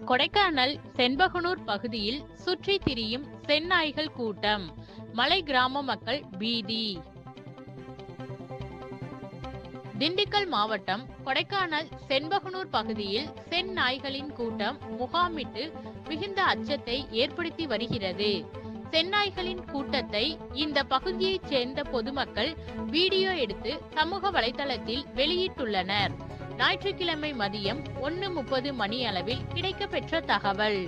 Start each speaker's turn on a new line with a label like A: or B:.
A: கொடைக்கானல் செண்பகனூர் பகுதியில் சுற்றி திரியும் செந்நாய்கள் கூட்டம், மலை கிராம மக்கள் பீதி. திண்டுக்கல் மாவட்டம் கொடைக்கானல் செண்பகனூர் பகுதியில் செந்நாய்களின் கூட்டம் முகாமிட்டு மிகுந்த அச்சத்தை ஏற்படுத்தி வருகிறது. செந்நாய்களின் கூட்டத்தை இந்த பகுதியைச் சேர்ந்த பொதுமக்கள் வீடியோ எடுத்து சமூக வலைதளத்தில் வெளியிட்டுள்ளனர். ஞாயிற்றுக்கிழமை மதியம் 1:30 மணி அளவில் கிடைக்கப்பெற்ற தகவல்.